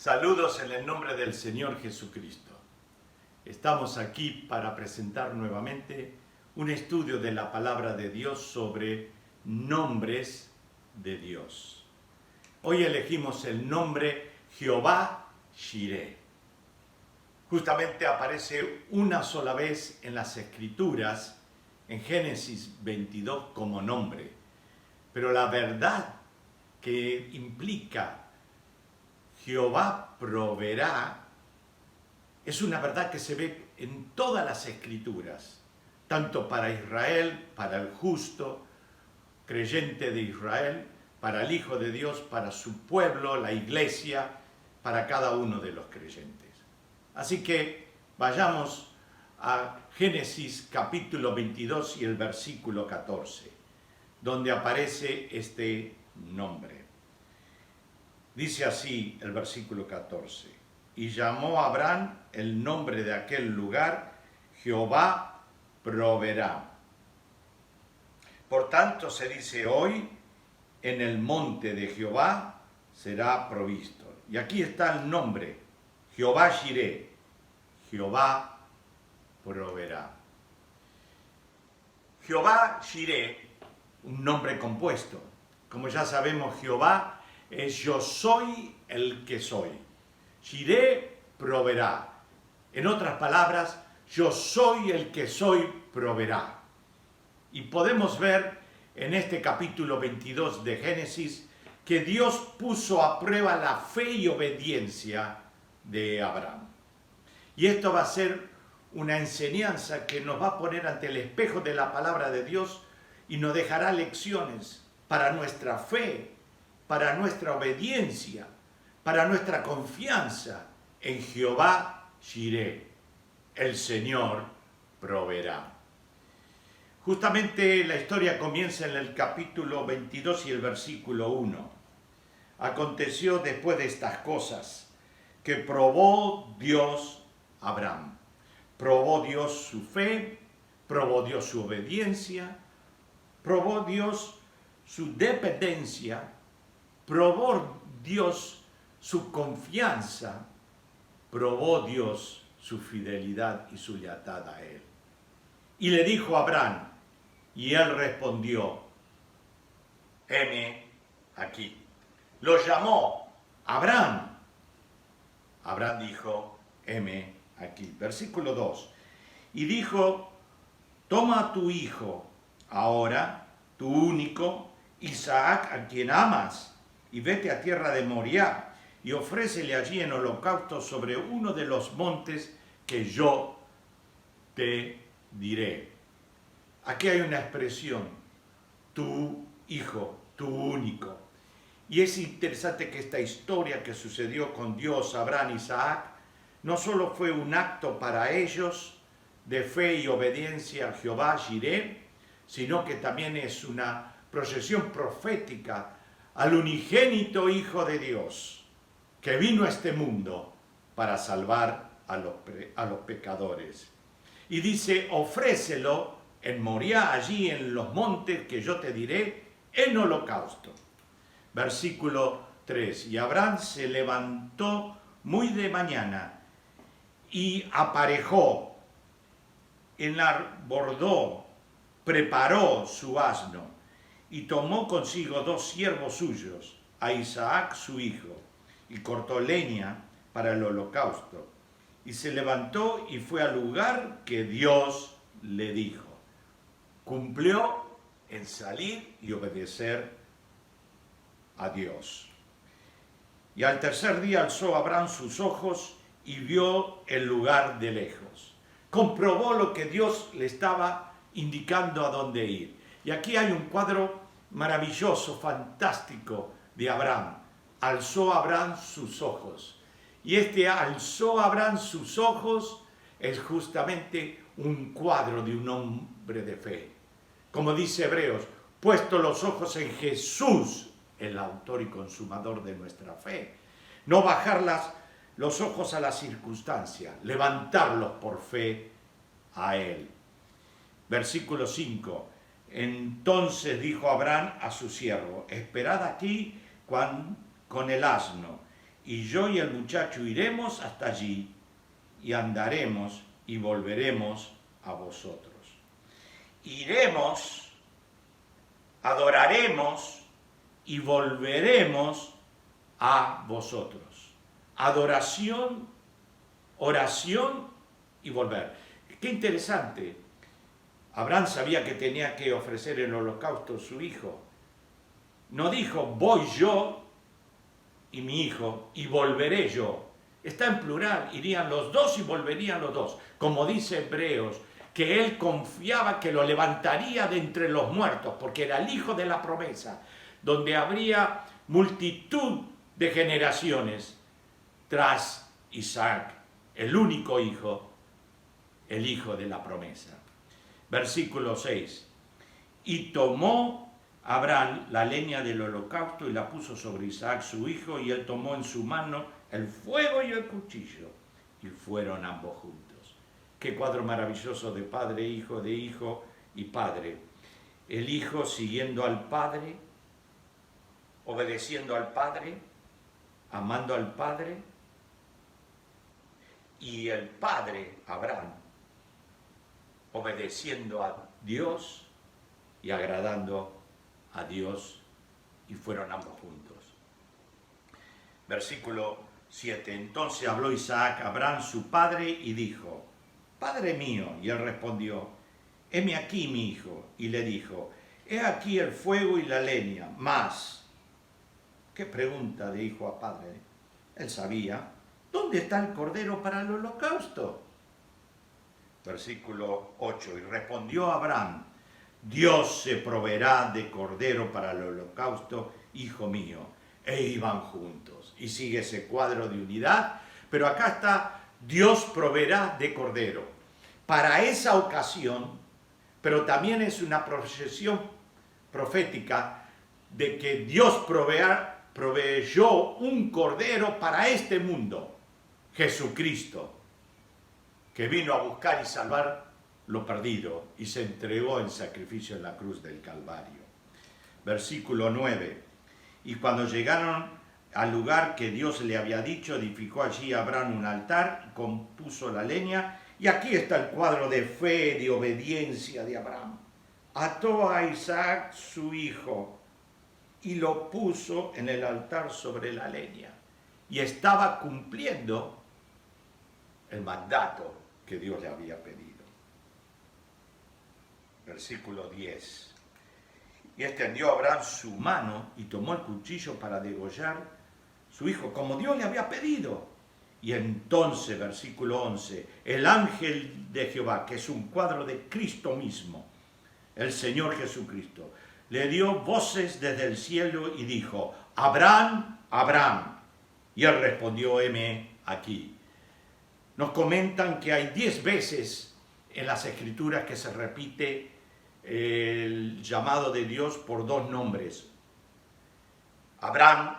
Saludos en el nombre del Señor Jesucristo. Estamos aquí para presentar nuevamente un estudio de la palabra de Dios sobre nombres de Dios. Hoy elegimos el nombre Jehová Jireh. Justamente aparece una sola vez en las Escrituras, en Génesis 22, como nombre. Pero la verdad que implica Jehová proveerá es una verdad que se ve en todas las Escrituras, tanto para Israel, para el justo, creyente de Israel, para el Hijo de Dios, para su pueblo, la iglesia, para cada uno de los creyentes. Así que vayamos a Génesis capítulo 22 y el versículo 14, donde aparece este nombre. Dice así el versículo 14, y llamó a Abraham el nombre de aquel lugar, Jehová proveerá. Por tanto se dice hoy, en el monte de Jehová será provisto. Y aquí está el nombre, Jehová Jireh, Jehová proveerá. Jehová Jireh, un nombre compuesto. Como ya sabemos, Jehová es yo soy el que soy. Jireh proveerá. En otras palabras, yo soy el que soy proveerá. Y podemos ver en este capítulo 22 de Génesis que Dios puso a prueba la fe y obediencia de Abraham. Y esto va a ser una enseñanza que nos va a poner ante el espejo de la palabra de Dios y nos dejará lecciones para nuestra fe, para nuestra obediencia, para nuestra confianza en Jehová Jireh, el Señor proveerá. Justamente la historia comienza en el capítulo 22 y el versículo 1. Aconteció después de estas cosas que probó Dios a Abraham. Probó Dios su fe, probó Dios su obediencia, probó Dios su dependencia, probó Dios su confianza, probó Dios su fidelidad y su lealtad a él. Y le dijo a Abraham, y él respondió, heme aquí. Lo llamó Abraham. Abraham dijo, heme aquí. Versículo 2. Y dijo, toma a tu hijo, ahora, tu único, Isaac, a quien amas, y vete a tierra de Moriah, y ofrécele allí en holocausto sobre uno de los montes que yo te diré. Aquí hay una expresión, tu hijo, tu único. Y es interesante que esta historia que sucedió con Dios, Abraham y Isaac, no solo fue un acto para ellos de fe y obediencia a Jehová Jireh, sino que también es una procesión profética al unigénito Hijo de Dios, que vino a este mundo para salvar a los pecadores. Y dice, ofrécelo en Moriah, allí en los montes que yo te diré, en holocausto. Versículo 3, y Abraham se levantó muy de mañana y aparejó, enarbordó, preparó su asno y tomó consigo 2 siervos suyos, a Isaac su hijo, y cortó leña para el holocausto. Y se levantó y fue al lugar que Dios le dijo. Cumplió en salir y obedecer a Dios. Y al tercer día alzó Abraham sus ojos y vio el lugar de lejos. Comprobó lo que Dios le estaba indicando a dónde ir. Y aquí hay un cuadro maravilloso, fantástico de Abraham. Alzó Abraham sus ojos. Y este alzó Abraham sus ojos es justamente un cuadro de un hombre de fe. Como dice Hebreos, puesto los ojos en Jesús, el autor y consumador de nuestra fe. No bajar los ojos a la circunstancia, levantarlos por fe a Él. Versículo 5. Entonces dijo Abraham a su siervo, esperad aquí con el asno, y yo y el muchacho iremos hasta allí, y andaremos y volveremos a vosotros. Iremos, adoraremos y volveremos a vosotros. Adoración, oración y volver. Qué interesante. Abraham sabía que tenía que ofrecer el holocausto a su hijo. No dijo, voy yo y mi hijo y volveré yo. Está en plural, irían los dos y volverían los dos. Como dice Hebreos, que él confiaba que lo levantaría de entre los muertos, porque era el hijo de la promesa, donde habría multitud de generaciones tras Isaac, el único hijo, el hijo de la promesa. Versículo 6. Y tomó Abraham la leña del holocausto y la puso sobre Isaac su hijo, y él tomó en su mano el fuego y el cuchillo, y fueron ambos juntos. Qué cuadro maravilloso de padre, hijo y padre. El hijo siguiendo al padre, obedeciendo al padre, amando al padre, y el padre, Abraham, obedeciendo a Dios y agradando a Dios, y fueron ambos juntos. Versículo 7. Entonces habló Isaac a Abraham su padre y dijo, Padre mío. Y él respondió, heme aquí mi hijo. Y le dijo, he aquí el fuego y la leña, mas. ¿Qué pregunta de hijo a padre? Él sabía, ¿dónde está el cordero para el holocausto? Versículo 8. Y respondió Abraham, Dios se proveerá de cordero para el holocausto, hijo mío. E iban juntos. Y sigue ese cuadro de unidad, pero acá está, Dios proveerá de cordero. Para esa ocasión, pero también es una procesión profética de que Dios proveyó un cordero para este mundo, Jesucristo, que vino a buscar y salvar lo perdido y se entregó en sacrificio en la cruz del Calvario. Versículo 9. Y cuando llegaron al lugar que Dios le había dicho, edificó allí Abraham un altar y compuso la leña. Y aquí está el cuadro de fe, de obediencia de Abraham. Ató a Isaac su hijo y lo puso en el altar sobre la leña. Y estaba cumpliendo el mandato que Dios le había pedido. Versículo 10. Y extendió Abraham su mano y tomó el cuchillo para degollar su hijo, como Dios le había pedido. Y entonces, versículo 11, el ángel de Jehová, que es un cuadro de Cristo mismo, el Señor Jesucristo, le dio voces desde el cielo y dijo, Abraham, Abraham. Y él respondió, heme aquí. Nos comentan que hay 10 veces en las Escrituras que se repite el llamado de Dios por 2 nombres. Abraham,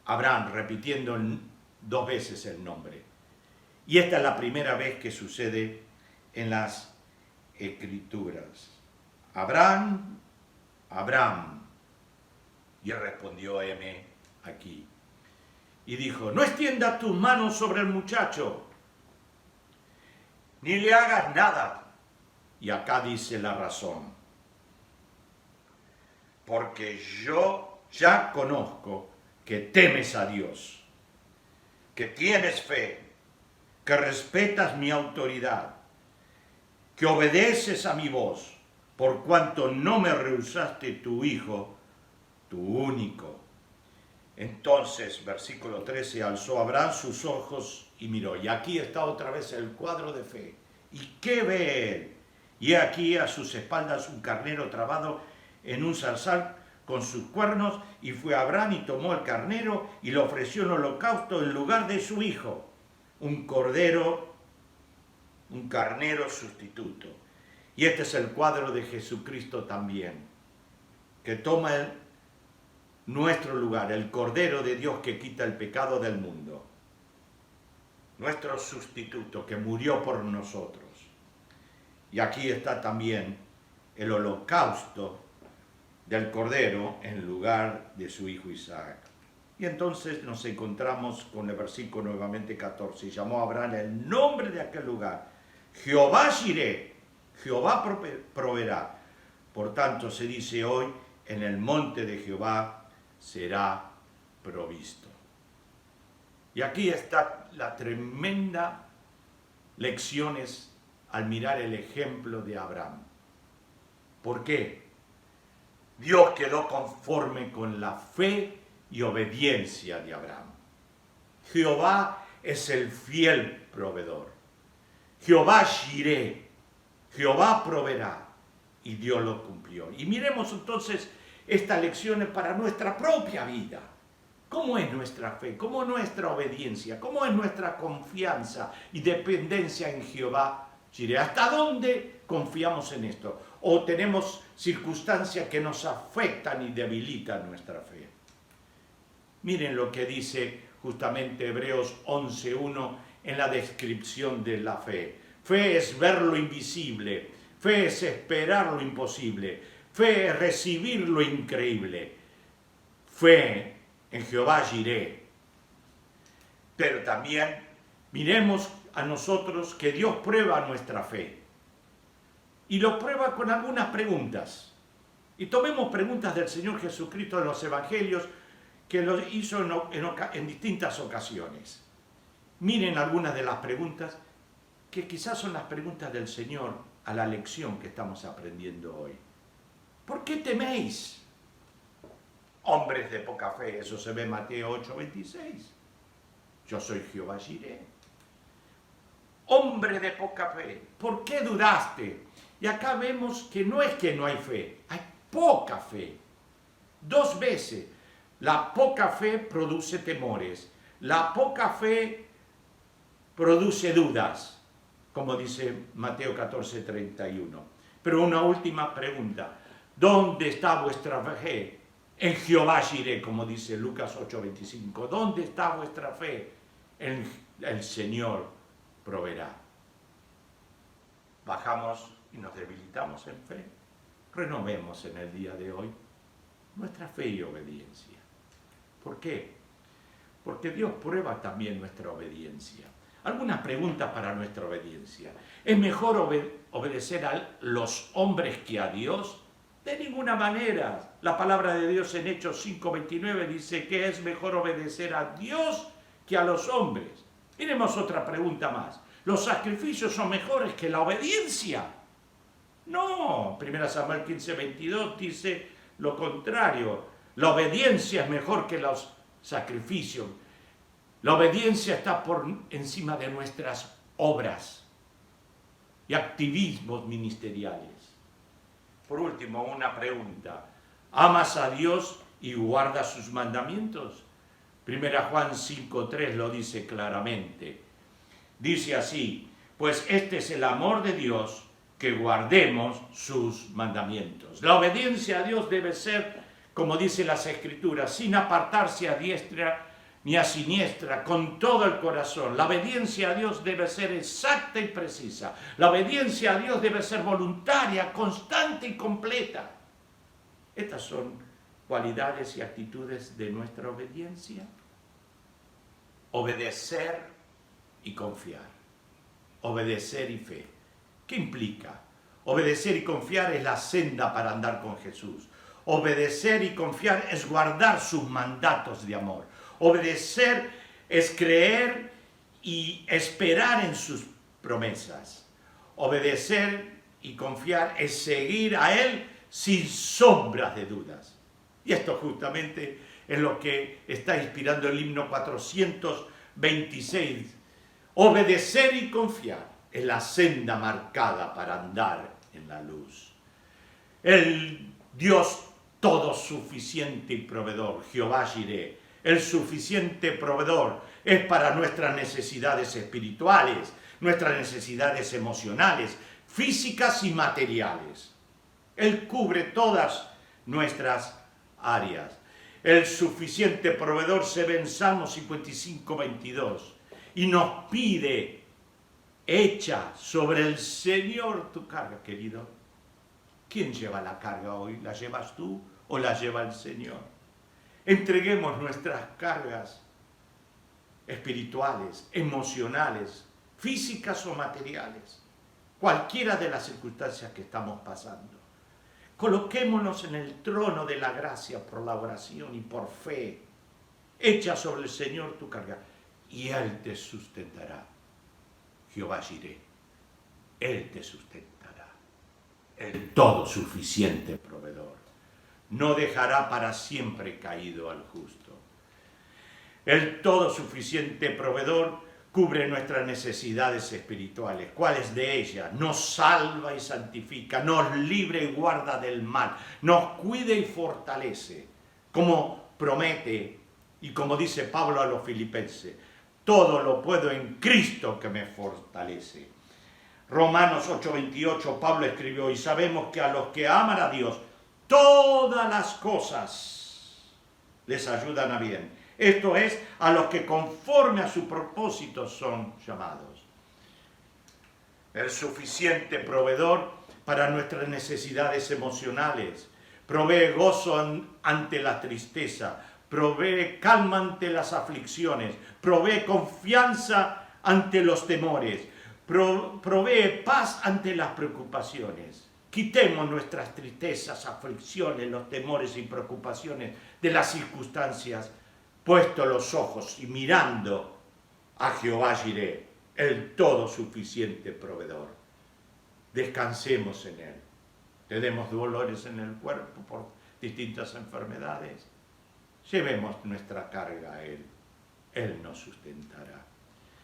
Abraham, repitiendo 2 veces el nombre. Y esta es la primera vez que sucede en las Escrituras. Abraham, Abraham. Y él respondió, heme aquí. Y dijo, no extiendas tus manos sobre el muchacho, ni le hagas nada. Y acá dice la razón. Porque yo ya conozco que temes a Dios, que tienes fe, que respetas mi autoridad, que obedeces a mi voz, por cuanto no me rehusaste tu hijo, tu único. Entonces, versículo 13, alzó Abraham sus ojos y miró. Y aquí está otra vez el cuadro de fe. ¿Y qué ve él? Y aquí a sus espaldas un carnero trabado en un zarzal con sus cuernos, y fue Abraham y tomó el carnero y le ofreció en holocausto en lugar de su hijo, un cordero, un carnero sustituto. Y este es el cuadro de Jesucristo también, que toma nuestro lugar, el Cordero de Dios que quita el pecado del mundo, nuestro sustituto que murió por nosotros. Y aquí está también el holocausto del Cordero en lugar de su hijo Isaac. Y entonces nos encontramos con el versículo nuevamente 14. Llamó a Abraham el nombre de aquel lugar. Jehová Jireh, Jehová proveerá. Por tanto se dice hoy, en el monte de Jehová será provisto. Y aquí está la tremenda lecciones al mirar el ejemplo de Abraham. ¿Por qué? Dios quedó conforme con la fe y obediencia de Abraham. Jehová es el fiel proveedor. Jehová Jireh, Jehová proveerá. Y Dios lo cumplió. Y miremos entonces estas lecciones para nuestra propia vida. ¿Cómo es nuestra fe? ¿Cómo es nuestra obediencia? ¿Cómo es nuestra confianza y dependencia en Jehová Jireh? ¿Hasta dónde confiamos en esto? ¿O tenemos circunstancias que nos afectan y debilitan nuestra fe? Miren lo que dice justamente Hebreos 11:1 en la descripción de la fe. Fe es ver lo invisible. Fe es esperar lo imposible. Fe es recibir lo increíble. Fe en Jehová Jireh. Pero también miremos a nosotros que Dios prueba nuestra fe. Y lo prueba con algunas preguntas. Y tomemos preguntas del Señor Jesucristo en los Evangelios que lo hizo en distintas ocasiones. Miren algunas de las preguntas que quizás son las preguntas del Señor a la lección que estamos aprendiendo hoy. ¿Por qué teméis? Hombres de poca fe, eso se ve en Mateo 8:26. Yo soy Jehová Jireh. Hombre de poca fe, ¿por qué dudaste? Y acá vemos que no es que no hay fe, hay poca fe. 2 veces, la poca fe produce temores, la poca fe produce dudas, como dice Mateo 14:31. Pero una última pregunta, ¿dónde está vuestra fe? En Jehová Jireh, como dice Lucas 8:25. ¿Dónde está vuestra fe? En el Señor proveerá. Bajamos y nos debilitamos en fe. Renovemos en el día de hoy nuestra fe y obediencia. ¿Por qué? Porque Dios prueba también nuestra obediencia. Algunas preguntas para nuestra obediencia. ¿Es mejor obedecer a los hombres que a Dios? De ninguna manera. La palabra de Dios en Hechos 5:29 dice que es mejor obedecer a Dios que a los hombres. Miremos otra pregunta más. ¿Los sacrificios son mejores que la obediencia? No. 1 Samuel 15:22 dice lo contrario. La obediencia es mejor que los sacrificios. La obediencia está por encima de nuestras obras y activismos ministeriales. Por último, una pregunta. ¿Amas a Dios y guardas sus mandamientos? 1 Juan 5:3 lo dice claramente. Dice así, pues este es el amor de Dios, que guardemos sus mandamientos. La obediencia a Dios debe ser, como dice las Escrituras, sin apartarse a diestra ni a siniestra, con todo el corazón. La obediencia a Dios debe ser exacta y precisa. La obediencia a Dios debe ser voluntaria, constante y completa. Estas son cualidades y actitudes de nuestra obediencia. Obedecer y confiar. Obedecer y fe. ¿Qué implica? Obedecer y confiar es la senda para andar con Jesús. Obedecer y confiar es guardar sus mandatos de amor. Obedecer es creer y esperar en sus promesas. Obedecer y confiar es seguir a Él sin sombras de dudas. Y esto justamente es lo que está inspirando el himno 426. Obedecer y confiar es la senda marcada para andar en la luz. El Dios todo suficiente y proveedor, Jehová Jireh, el suficiente proveedor es para nuestras necesidades espirituales, nuestras necesidades emocionales, físicas y materiales. Él cubre todas nuestras áreas. El suficiente proveedor se ve en Salmo 55:22 y nos pide, echa sobre el Señor tu carga, querido. ¿Quién lleva la carga hoy? ¿La llevas tú o la lleva el Señor? Entreguemos nuestras cargas espirituales, emocionales, físicas o materiales, cualquiera de las circunstancias que estamos pasando. Coloquémonos en el trono de la gracia por la oración y por fe. Echa sobre el Señor tu carga y Él te sustentará. Jehová Jireh, Él te sustentará. El todo suficiente proveedor. No dejará para siempre caído al justo. El todo suficiente proveedor cubre nuestras necesidades espirituales. ¿Cuáles de ellas? Nos salva y santifica, nos libre y guarda del mal, nos cuida y fortalece, como promete y como dice Pablo a los filipenses, todo lo puedo en Cristo que me fortalece. Romanos 8:28, Pablo escribió, y sabemos que a los que aman a Dios, todas las cosas les ayudan a bien. Esto es, a los que conforme a su propósito son llamados. El suficiente proveedor para nuestras necesidades emocionales. Provee gozo ante la tristeza. Provee calma ante las aflicciones. Provee confianza ante los temores. Provee paz ante las preocupaciones. Quitemos nuestras tristezas, aflicciones, los temores y preocupaciones de las circunstancias, puesto los ojos y mirando a Jehová Jireh, el todo suficiente proveedor. Descansemos en Él. Tenemos dolores en el cuerpo por distintas enfermedades. Llevemos nuestra carga a Él. Él nos sustentará.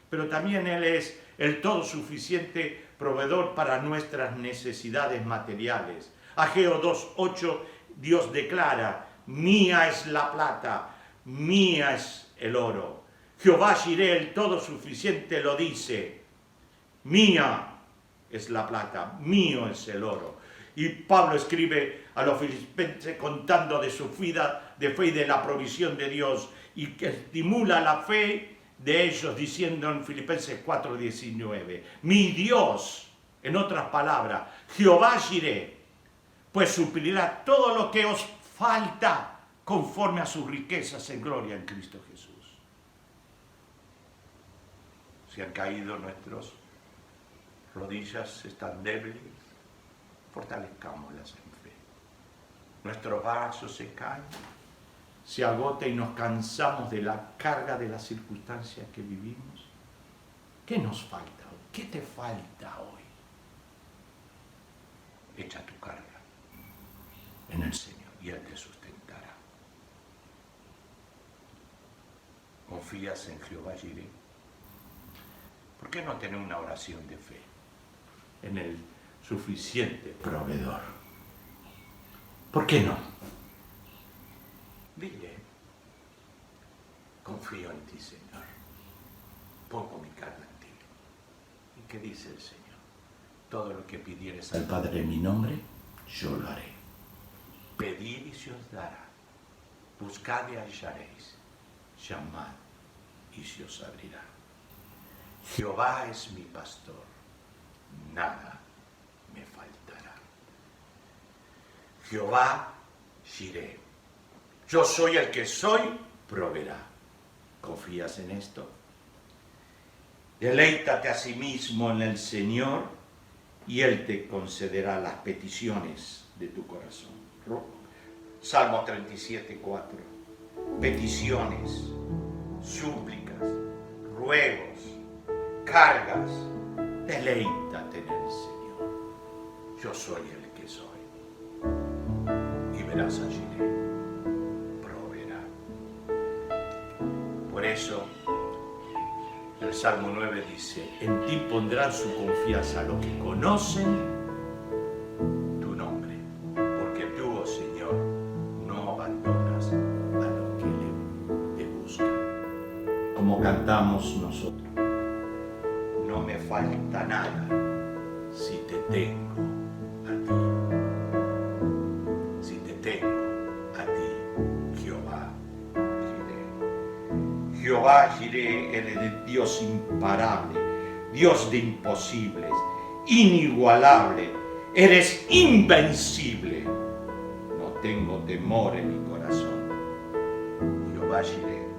Pero también Él es el todo suficiente proveedor para nuestras necesidades materiales. Ageo 2:8, Dios declara, mía es la plata, mía es el oro. Jehová Jireh, el todo suficiente, lo dice, mía es la plata, mío es el oro. Y Pablo escribe a los filipenses contando de su vida de fe y de la provisión de Dios, y que estimula la fe de ellos diciendo en Filipenses 4:19, mi Dios, en otras palabras, Jehová Jireh, pues suplirá todo lo que os falta conforme a sus riquezas en gloria en Cristo Jesús. Si han caído nuestras rodillas, están débiles, fortalezcámoslas en fe. Nuestros brazos se caen, se agota y nos cansamos de la carga de las circunstancias que vivimos. ¿Qué nos falta hoy? ¿Qué te falta hoy? Echa tu carga en el Señor y Él te sustentará. ¿Confías en Jehová Jireh? ¿Por qué no tener una oración de fe en el suficiente proveedor? ¿Por qué no? Dile, confío en ti, Señor. Pongo mi carga en ti. ¿Y qué dice el Señor? Todo lo que pidieres al Padre en mi nombre, yo lo haré. Pedid y se os dará. Buscad y hallaréis. Llamad y se os abrirá. Jehová es mi pastor. Nada me faltará. Jehová Jireh. Yo soy el que soy, proveerá. ¿Confías en esto? Deleítate a sí mismo en el Señor y Él te concederá las peticiones de tu corazón. Salmo 37:4. Peticiones, súplicas, ruegos, cargas. Deleítate en el Señor. Yo soy el que soy. Y verás a Jireh. Por eso, el Salmo 9 dice, en ti pondrán su confianza los que conocen tu nombre, porque tú, oh Señor, no abandonas a los que te buscan. Como cantamos nosotros, no me falta nada si te tengo a ti. Si te tengo a ti, Jehová. Jehová Jireh, eres el Dios imparable, Dios de imposibles, inigualable, eres invencible. No tengo temor en mi corazón. Yeshua Jireh.